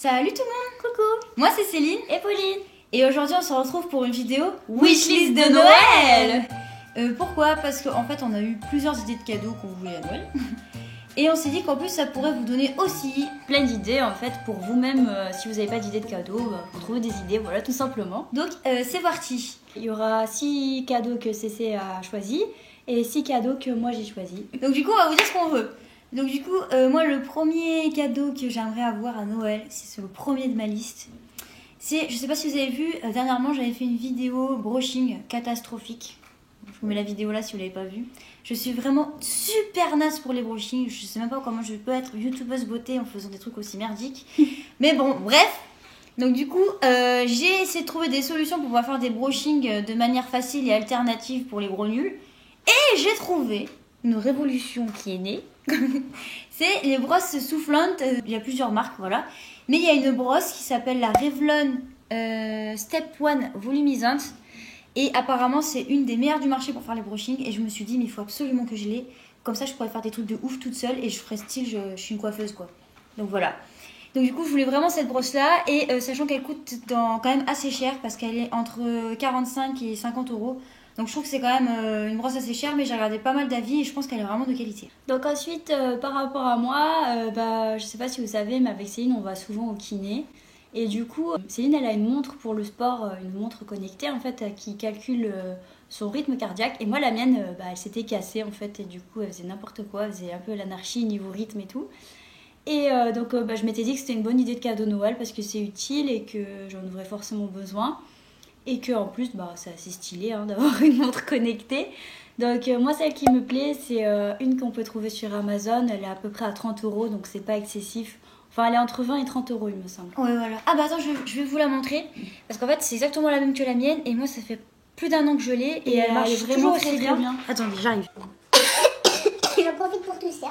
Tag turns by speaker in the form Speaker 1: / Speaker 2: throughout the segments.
Speaker 1: Salut tout le monde.
Speaker 2: Coucou.
Speaker 1: Moi c'est Céline
Speaker 2: et Pauline.
Speaker 1: Et aujourd'hui on se retrouve pour une vidéo
Speaker 2: Wishlist de Noël.
Speaker 1: Pourquoi? Parce qu'en fait on a eu plusieurs idées de cadeaux qu'on voulait à Noël. Et on s'est dit qu'en plus ça pourrait vous donner aussi
Speaker 2: plein d'idées en fait pour vous-même. Si vous n'avez pas d'idées de cadeaux, pour trouver des idées, voilà, tout simplement.
Speaker 1: Donc c'est parti.
Speaker 2: Il y aura 6 cadeaux que CC a choisi et 6 cadeaux que moi j'ai choisi.
Speaker 1: Donc du coup on va vous dire ce qu'on veut. Donc du coup moi le premier cadeau que j'aimerais avoir à Noël, c'est le premier de ma liste. C'est, je sais pas si vous avez vu, dernièrement j'avais fait une vidéo brushing catastrophique. Je vous mets la vidéo là si vous l'avez pas vue. Je suis vraiment super naze pour les brushings. Je sais même pas comment je peux être youtubeuse beauté en faisant des trucs aussi merdiques. Mais bon, bref. Donc du coup, j'ai essayé de trouver des solutions pour pouvoir faire des brushings de manière facile et alternative pour les gros nuls. Et j'ai trouvé une révolution qui est née. C'est les brosses soufflantes. Il y a plusieurs marques, voilà. Mais il y a une brosse qui s'appelle la Revlon Step 1 volumisante. Et apparemment, c'est une des meilleures du marché pour faire les brushings. Et je me suis dit, mais il faut absolument que je l'ai. Comme ça, je pourrais faire des trucs de ouf toute seule. Et je ferais style, je suis une coiffeuse, quoi. Donc voilà. Donc du coup, je voulais vraiment cette brosse-là. Et sachant qu'elle coûte quand même assez cher. Parce qu'elle est entre 45 et 50 euros. Donc je trouve que c'est quand même une brosse assez chère. Mais j'ai regardé pas mal d'avis et je pense qu'elle est vraiment de qualité.
Speaker 2: Donc ensuite, par rapport à moi, je sais pas si vous savez, mais avec Céline, on va souvent au kiné. Et du coup, Céline, elle a une montre pour le sport, une montre connectée en fait, qui calcule son rythme cardiaque. Et moi, la mienne, elle s'était cassée en fait, et du coup, elle faisait n'importe quoi, elle faisait un peu l'anarchie niveau rythme et tout. Et donc, je m'étais dit que c'était une bonne idée de cadeau Noël parce que c'est utile et que j'en aurais forcément besoin. Et que en plus, c'est assez stylé hein, d'avoir une montre connectée. Donc, moi, celle qui me plaît, c'est une qu'on peut trouver sur Amazon. Elle est à peu près à 30 euros, donc c'est pas excessif. Enfin, elle est entre 20 et 30 euros, il me semble.
Speaker 1: Ouais, voilà. Ah bah attends, je vais vous la montrer. Parce qu'en fait, c'est exactement la même que la mienne. Et moi, ça fait plus d'un an que je l'ai. Et elle marche vraiment très bien. Attendez, j'arrive.
Speaker 3: J'en profite pour tousser.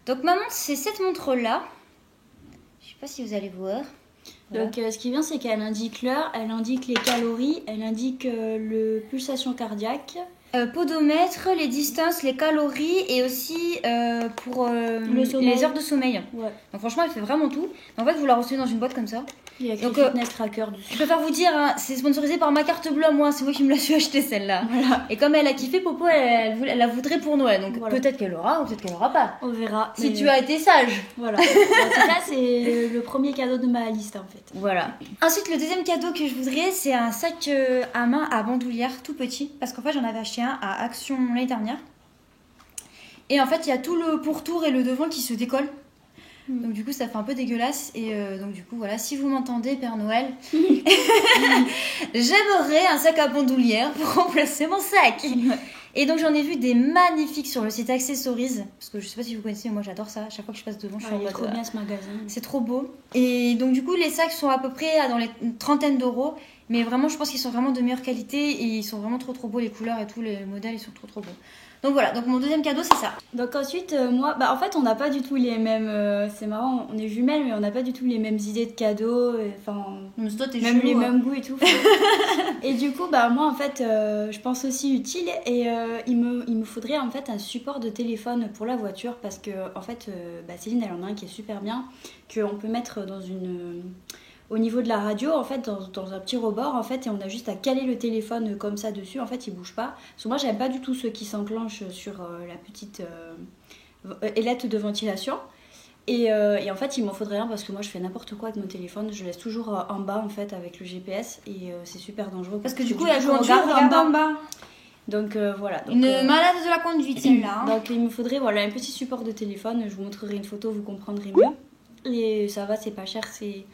Speaker 1: Donc ma montre, c'est cette montre-là. Je sais pas si vous allez voir.
Speaker 2: Voilà. Donc ce qui est bien, c'est qu'elle indique l'heure, elle indique les calories, elle indique le pulsation cardiaque.
Speaker 1: Podomètre, les distances, les calories et aussi pour les heures de sommeil.
Speaker 2: Ouais.
Speaker 1: Donc franchement, elle fait vraiment tout. En fait, vous la recevez dans une boîte comme ça.
Speaker 2: Il y a écrit Fitness Tracker dessus.
Speaker 1: Je préfère vous dire, hein, c'est sponsorisé par ma carte bleue à moi. C'est moi qui me la suis acheté celle-là.
Speaker 2: Voilà.
Speaker 1: Et comme elle a kiffé, Popo, elle la voudrait pour Noël. Donc voilà. Peut-être qu'elle aura ou peut-être qu'elle aura pas.
Speaker 2: On verra.
Speaker 1: Si tu as été sage.
Speaker 2: Voilà. En tout cas, c'est le premier cadeau de ma liste en fait.
Speaker 1: Voilà. Ensuite, le deuxième cadeau que je voudrais, c'est un sac à main à bandoulière tout petit. Parce qu'en fait, j'en avais acheté un à Action l'année dernière. Et en fait, il y a tout le pourtour et le devant qui se décolle. Donc du coup, ça fait un peu dégueulasse. Et donc du coup, voilà, si vous m'entendez, Père Noël, j'aimerais un sac à bandoulière pour remplacer mon sac. Et donc j'en ai vu des magnifiques sur le site Accessories. Parce que je sais pas si vous connaissez, mais moi j'adore ça. À chaque fois que je passe devant, je suis en mode...
Speaker 2: trop bien ce magasin.
Speaker 1: C'est trop beau. Et donc du coup, les sacs sont à peu près dans les trentaines d'euros. Mais vraiment, je pense qu'ils sont vraiment de meilleure qualité. Et ils sont vraiment trop beaux, les couleurs et tout, les modèles, ils sont trop beaux. Donc voilà, donc mon deuxième cadeau, c'est ça.
Speaker 2: Donc ensuite, moi, en fait, on n'a pas du tout les mêmes... c'est marrant, on est jumelles, mais on n'a pas du tout les mêmes idées de cadeaux. Enfin, même les mêmes goûts et tout. Et du coup, moi, en fait, je pense aussi utile. Et il me faudrait, en fait, un support de téléphone pour la voiture. Parce que, en fait, Céline, elle en a un qui est super bien. Qu'on peut mettre dans une... Au niveau de la radio, en fait, dans un petit rebord, en fait, et on a juste à caler le téléphone comme ça dessus, en fait, il bouge pas. Parce que moi, j'aime pas du tout ceux qui s'enclenchent sur la petite ailette de ventilation. Et en fait, il m'en faudrait un parce que moi, je fais n'importe quoi avec mon téléphone. Je laisse toujours en bas, en fait, avec le GPS. Et c'est super dangereux.
Speaker 1: Parce que du coup, elle
Speaker 2: regarde
Speaker 1: en bas.
Speaker 2: Donc voilà. Donc,
Speaker 1: une malade de la conduite, celle-là.
Speaker 2: Donc il me faudrait un petit support de téléphone. Je vous montrerai une photo, vous comprendrez mieux. Et ça va, c'est pas cher, c'est...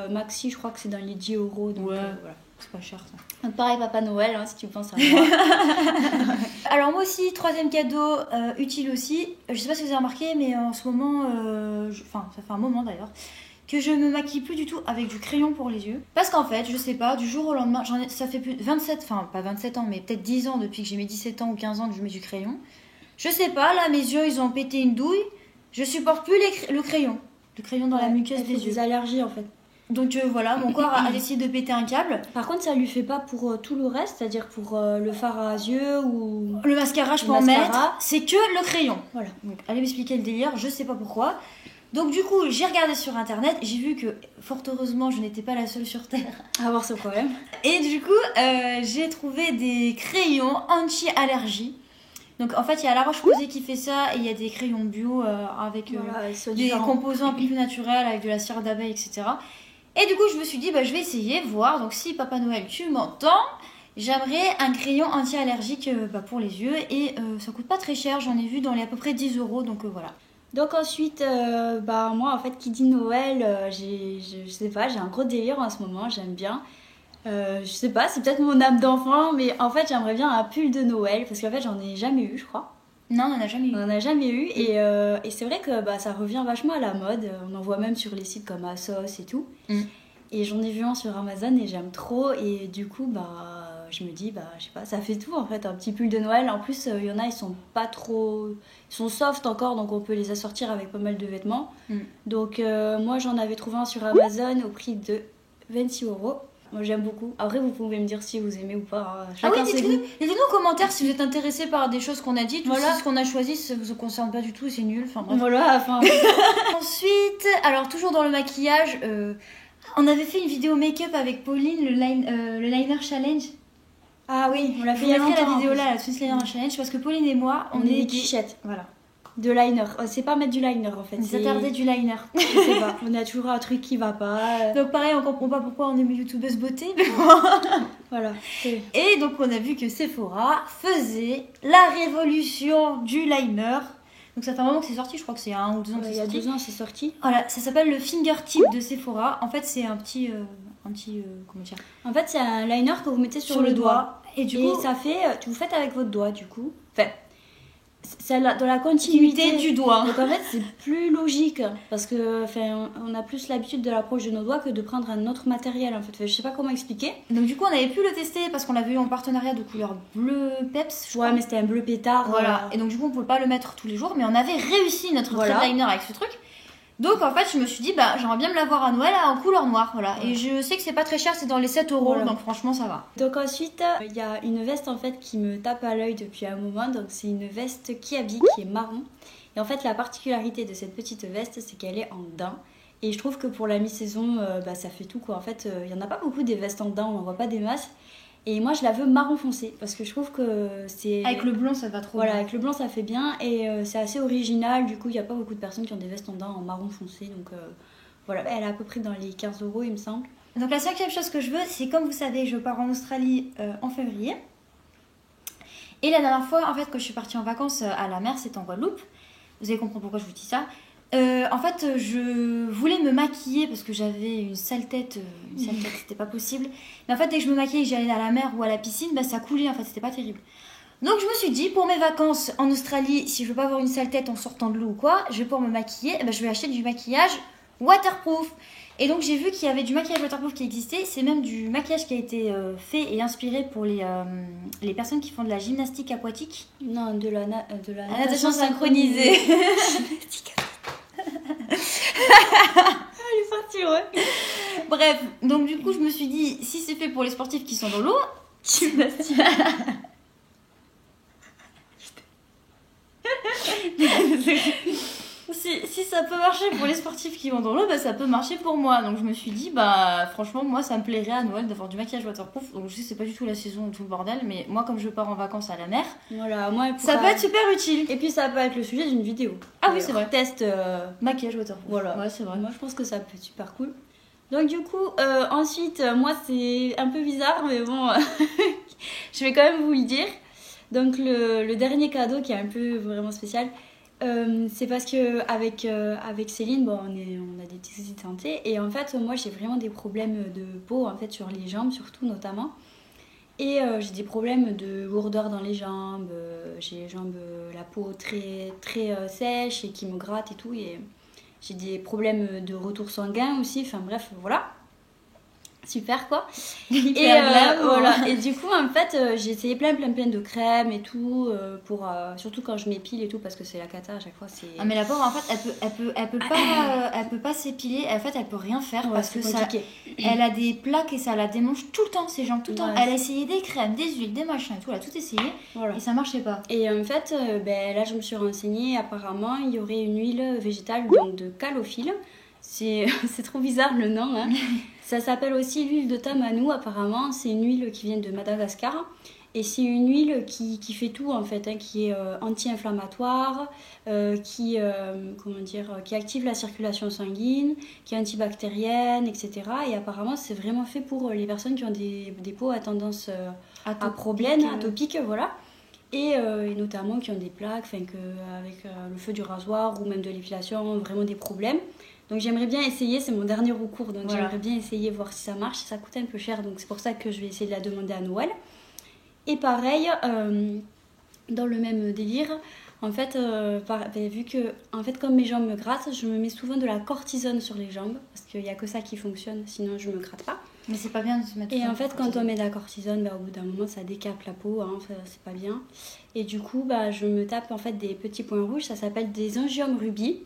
Speaker 2: Maxi, je crois que c'est dans les 10 euros. Donc voilà,
Speaker 1: c'est pas cher ça.
Speaker 2: Donc pareil, Papa Noël, hein, si tu penses à moi.
Speaker 1: Alors moi aussi, troisième cadeau utile aussi. Je sais pas si vous avez remarqué, mais en ce moment, ça fait un moment d'ailleurs, que je me maquille plus du tout avec du crayon pour les yeux. Parce qu'en fait, je sais pas, du jour au lendemain, ça fait plus de 27, enfin pas 27 ans, mais peut-être 10 ans depuis que j'ai mes 17 ans ou 15 ans que je mets du crayon. Je sais pas, là mes yeux ils ont pété une douille, je supporte plus le crayon. Le crayon dans la muqueuse des yeux.
Speaker 2: Des allergies en fait.
Speaker 1: Donc voilà, mon corps a décidé de péter un câble.
Speaker 2: Par contre, ça lui fait pas pour tout le reste, c'est-à-dire pour le fard à yeux ou...
Speaker 1: Le mascara, je peux en mettre, c'est que le crayon. Voilà, donc allez m'expliquer le délire, je sais pas pourquoi. Donc du coup, j'ai regardé sur internet, j'ai vu que, fort heureusement, je n'étais pas la seule sur Terre
Speaker 2: à avoir ce problème.
Speaker 1: Et du coup, j'ai trouvé des crayons anti-allergie. Donc en fait, il y a La Roche-Posay qui fait ça, et il y a des crayons bio avec des composants un peu plus naturels, avec de la cire d'abeille, etc. Et du coup, je me suis dit, je vais essayer, voir. Donc si Papa Noël, tu m'entends, j'aimerais un crayon anti-allergique pour les yeux. Et ça coûte pas très cher, j'en ai vu dans les à peu près 10 €, donc voilà.
Speaker 2: Donc ensuite, moi en fait, qui dit Noël, je sais pas, j'ai un gros délire en ce moment, j'aime bien. Je sais pas, c'est peut-être mon âme d'enfant, mais en fait, j'aimerais bien un pull de Noël, parce qu'en fait, j'en ai jamais eu, je crois.
Speaker 1: Non, on n'en a jamais eu.
Speaker 2: On n'en a jamais eu, et c'est vrai que ça revient vachement à la mode. On en voit même sur les sites comme ASOS et tout. Et j'en ai vu un sur Amazon et j'aime trop, et du coup, je me dis, je sais pas, ça fait tout en fait, un petit pull de Noël. En plus, il y en a, ils sont pas trop... Ils sont soft encore, donc on peut les assortir avec pas mal de vêtements. Donc moi, j'en avais trouvé un sur Amazon au prix de 26 €. Moi, j'aime beaucoup. Après, vous pouvez me dire si vous aimez ou pas.
Speaker 1: Chacun dites-nous en commentaire si vous êtes intéressé par des choses qu'on a dites, ou si ce qu'on a choisi, ça vous concerne pas du tout, c'est nul. Enfin bref.
Speaker 2: Voilà,
Speaker 1: Ensuite, alors toujours dans le maquillage, on avait fait une vidéo make-up avec Pauline, le liner challenge.
Speaker 2: Ah oui, on l'a fait
Speaker 1: il y a longtemps. La vidéo là, la Swiss Liner Challenge, parce que Pauline et moi,
Speaker 2: on est des quichettes. Voilà. De liner. C'est pas mettre du liner en fait.
Speaker 1: C'est tarder du liner.
Speaker 2: Je sais pas. On a toujours un truc qui va pas.
Speaker 1: Donc pareil, on comprend pas pourquoi on est youtubeuse beauté. Mais
Speaker 2: voilà.
Speaker 1: Et donc on a vu que Sephora faisait la révolution du liner. Donc ça fait un moment que c'est sorti, je crois que c'est 1 ou 2 ans que c'est sorti.
Speaker 2: Il y a 2 ans c'est sorti.
Speaker 1: Voilà, ça s'appelle le fingertip de Sephora. En fait c'est un petit comment dire.
Speaker 2: En fait c'est un liner que vous mettez sur le doigt.
Speaker 1: Et du coup
Speaker 2: ça fait, vous faites avec votre doigt du coup. Enfin, c'est dans la continuité
Speaker 1: du doigt.
Speaker 2: Donc en fait c'est plus logique parce que on a plus l'habitude de l'approche de nos doigts que de prendre un autre matériel en fait. Je sais pas comment expliquer.
Speaker 1: Donc du coup on avait pu le tester parce qu'on l'avait eu en partenariat de couleur bleu peps.
Speaker 2: Ouais, mais c'était un bleu pétard.
Speaker 1: Voilà. Et donc du coup on pouvait pas le mettre tous les jours, mais on avait réussi notre liner avec ce truc. Donc en fait je me suis dit j'aimerais bien me l'avoir à Noël en couleur noire, voilà. Et je sais que c'est pas très cher, c'est dans les 7 €, donc franchement ça va.
Speaker 2: Donc ensuite il y a une veste en fait qui me tape à l'œil depuis un moment, donc c'est une veste Kiabi qui est marron. Et en fait la particularité de cette petite veste c'est qu'elle est en daim. Et je trouve que pour la mi-saison ça fait tout quoi. En fait il y en a pas beaucoup des vestes en daim, on en voit pas des masses. Et moi je la veux marron foncé parce que je trouve que c'est...
Speaker 1: Avec le blanc ça va trop bien.
Speaker 2: Voilà, avec le blanc ça fait bien et c'est assez original. Du coup il n'y a pas beaucoup de personnes qui ont des vestes en daim en marron foncé. Donc voilà, elle est à peu près dans les 15 € il me semble.
Speaker 1: Donc la 5e chose que je veux, c'est comme vous savez, je pars en Australie en février. Et la dernière fois en fait quand je suis partie en vacances à la mer, c'était en Guadeloupe. Vous allez comprendre pourquoi je vous dis ça. En fait, je voulais me maquiller parce que j'avais une sale tête, c'était pas possible. Mais en fait, dès que je me maquillais et que j'allais à la mer ou à la piscine, ça coulait, en fait, c'était pas terrible. Donc je me suis dit, pour mes vacances en Australie, si je veux pas avoir une sale tête en sortant de l'eau ou quoi, je vais pouvoir me maquiller, je vais acheter du maquillage waterproof. Et donc j'ai vu qu'il y avait du maquillage waterproof qui existait, c'est même du maquillage qui a été fait et inspiré pour les personnes qui font de la gymnastique aquatique.
Speaker 2: Non, de la
Speaker 1: natation synchronisée.
Speaker 2: Elle est sortie, ouais.
Speaker 1: Bref, donc du coup je me suis dit, si c'est fait pour les sportifs qui sont dans l'eau,
Speaker 2: gymnastique.
Speaker 1: si ça peut marcher pour les sportifs qui vont dans l'eau, ça peut marcher pour moi. Donc je me suis dit, franchement, moi ça me plairait à Noël d'avoir du maquillage waterproof. Donc je sais, c'est pas du tout la saison ou tout le bordel, mais moi comme je pars en vacances à la mer,
Speaker 2: voilà, moi,
Speaker 1: ça peut être super utile.
Speaker 2: Et puis ça peut être le sujet d'une vidéo.
Speaker 1: Ah oui, c'est vrai.
Speaker 2: Test
Speaker 1: maquillage waterproof.
Speaker 2: Voilà,
Speaker 1: ouais, c'est vrai.
Speaker 2: Moi je pense que ça peut être super cool. Donc du coup, ensuite, moi c'est un peu bizarre, mais bon, je vais quand même vous le dire. Donc le dernier cadeau qui est un peu vraiment spécial, c'est parce que avec Céline, on a des petits soucis de santé et en fait moi j'ai vraiment des problèmes de peau en fait sur les jambes surtout notamment et j'ai des problèmes de lourdeur dans les jambes, j'ai les jambes, la peau très très sèche et qui me gratte et tout et j'ai des problèmes de retour sanguin aussi, enfin bref voilà. super quoi.
Speaker 1: Voilà.
Speaker 2: Et du coup en fait j'ai essayé plein de crèmes et tout pour surtout quand je m'épile et tout parce que c'est la cata à chaque fois c'est.
Speaker 1: Ah mais la pauvre en fait elle peut pas s'épiler, en fait elle peut rien faire parce que ça, elle a des plaques et ça la démange tout le temps ses jambes tout le temps. Elle a essayé des crèmes, des huiles, des machins et tout, elle a tout essayé et ça marchait pas.
Speaker 2: Et en fait là je me suis renseignée, apparemment il y aurait une huile végétale donc de calophylle. C'est trop bizarre le nom hein. Ça s'appelle aussi l'huile de tamanou apparemment, c'est une huile qui vient de Madagascar et c'est une huile qui fait tout en fait, hein, qui est anti-inflammatoire, qui active la circulation sanguine, qui est antibactérienne, etc. Et apparemment c'est vraiment fait pour les personnes qui ont des peaux à tendance à problème, atopique, voilà. Et notamment qui ont des plaques, avec le feu du rasoir ou même de l'épilation, vraiment des problèmes. Donc j'aimerais bien essayer, c'est mon dernier recours, donc j'aimerais bien essayer, voir si ça marche. Ça coûte un peu cher, donc c'est pour ça que je vais essayer de la demander à Noël. Et pareil, dans le même délire, en fait, vu que comme mes jambes me grattent, je me mets souvent de la cortisone sur les jambes, parce qu'il n'y a que ça qui fonctionne, sinon je me gratte pas.
Speaker 1: Mais c'est pas bien de se mettre.
Speaker 2: Et en fait, quand on met de la cortisone, au bout d'un moment, ça décape la peau, hein, c'est pas bien. Et du coup, je me tape en fait des petits points rouges, ça s'appelle des angiomes rubis.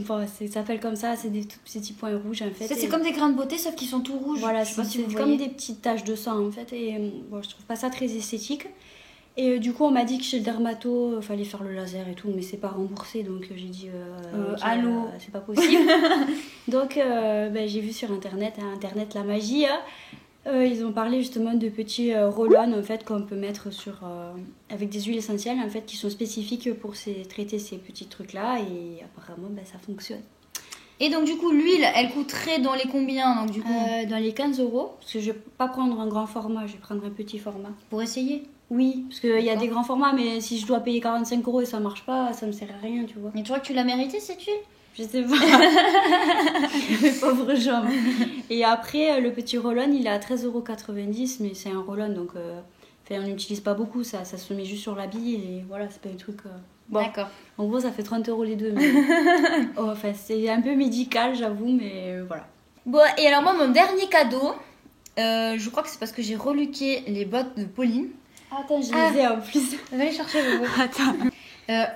Speaker 2: Ça s'appelle comme ça, c'est des tout petits points rouges en fait.
Speaker 1: C'est comme des grains de beauté sauf qu'ils sont tout rouges.
Speaker 2: Voilà, c'est comme des petites taches de sang en fait. Et je trouve pas ça très esthétique. Et du coup, on m'a dit que chez le dermato, fallait faire le laser et tout, mais c'est pas remboursé, donc j'ai dit
Speaker 1: allô,
Speaker 2: c'est pas possible. Donc j'ai vu sur internet la magie. Ils ont parlé justement de petits roll-on en fait qu'on peut mettre avec des huiles essentielles en fait qui sont spécifiques pour traiter ces petits trucs là et apparemment ça fonctionne.
Speaker 1: Et donc du coup l'huile elle coûterait dans les combien donc du coup
Speaker 2: dans les 15 €, parce que je vais pas prendre un grand format, je vais prendre un petit format.
Speaker 1: Pour essayer?
Speaker 2: Oui, parce qu'il y a des grands formats, mais si je dois payer 45 € et ça marche pas, ça me sert à rien, tu vois.
Speaker 1: Et tu crois que tu l'as mérité cette huile?
Speaker 2: Je sais pas. Mes pauvres jambes. Et après, le petit roll-on, il est à 13,90 €, mais c'est un roll-on, donc on n'utilise pas beaucoup, ça se met juste sur l'habit, et voilà, c'est pas un truc...
Speaker 1: Bon. D'accord.
Speaker 2: En gros, ça fait 30 € les deux, mais... c'est un peu médical, j'avoue, mais voilà.
Speaker 1: Bon, et alors moi, mon dernier cadeau, je crois que c'est parce que j'ai relooké les bottes de Pauline.
Speaker 2: Attends, je les ai en plus.
Speaker 1: Va aller chercher vos bottes.
Speaker 2: Attends.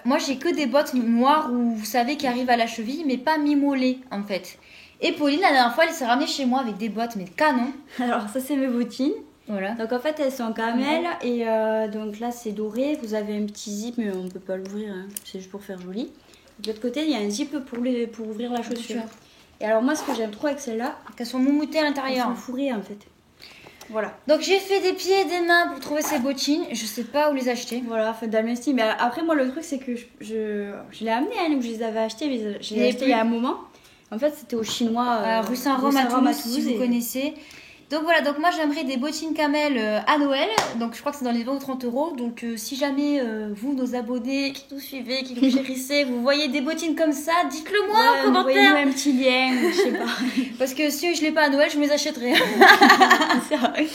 Speaker 1: Moi, j'ai que des bottes noires où vous savez qui arrivent à la cheville, mais pas mi-mollées en fait. Et Pauline, la dernière fois, elle s'est ramenée chez moi avec des bottes, mais canon.
Speaker 2: Alors, ça, c'est mes bottines.
Speaker 1: Voilà.
Speaker 2: Donc, en fait, elles sont en camel. Et donc là, c'est doré. Vous avez un petit zip, mais on ne peut pas l'ouvrir. Hein. C'est juste pour faire joli. De l'autre côté, il y a un zip pour ouvrir la chaussure. Et alors, moi, ce que j'aime trop avec celle-là,
Speaker 1: qu'elles sont moumoutées à l'intérieur.
Speaker 2: Elles sont fourrées en fait. Voilà.
Speaker 1: Donc j'ai fait des pieds et des mains pour trouver ces bottines. Je sais pas où les acheter.
Speaker 2: Voilà, fait dans le style. Mais après, moi, le truc, c'est que je l'ai amené, hein, où je les avais achetées. Mais je les ai achetées il y a un moment. En fait, c'était au Chinois.
Speaker 1: Rue Saint-Rome à Toulouse, si vous connaissez. Donc voilà, donc moi j'aimerais des bottines camel à Noël. Donc je crois que c'est dans les 20 ou 30 €. Donc si jamais vous, nos abonnés qui nous suivez, qui nous chérissez, vous voyez des bottines comme ça, dites-le moi en commentaire.
Speaker 2: Envoyez-nous un petit lien, je sais pas.
Speaker 1: Parce que si je l'ai pas à Noël, je me les achèterai. C'est vrai.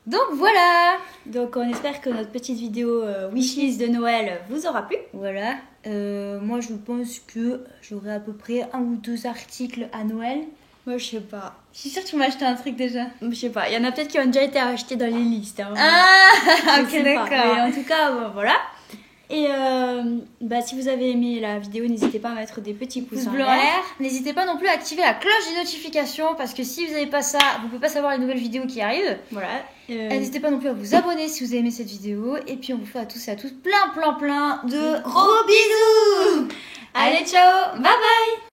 Speaker 1: Donc voilà.
Speaker 2: Donc on espère que notre petite vidéo wishlist de Noël vous aura plu.
Speaker 1: Voilà. Moi je pense que j'aurai à peu près 1 ou 2 articles à Noël.
Speaker 2: Moi je sais pas.
Speaker 1: Je suis sûre que tu m'as acheté un truc déjà.
Speaker 2: Je sais pas. Il y en a peut-être qui ont déjà été achetés dans les listes. Hein.
Speaker 1: Ah ok d'accord.
Speaker 2: Mais en tout cas voilà. Et si vous avez aimé la vidéo, n'hésitez pas à mettre des petits pouces en l'air.
Speaker 1: N'hésitez pas non plus à activer la cloche des notifications parce que si vous n'avez pas ça, vous ne pouvez pas savoir les nouvelles vidéos qui arrivent.
Speaker 2: Voilà.
Speaker 1: N'hésitez pas non plus à vous abonner si vous avez aimé cette vidéo. Et puis on vous fait à tous et à toutes plein de gros bisous. Allez ciao, bye bye.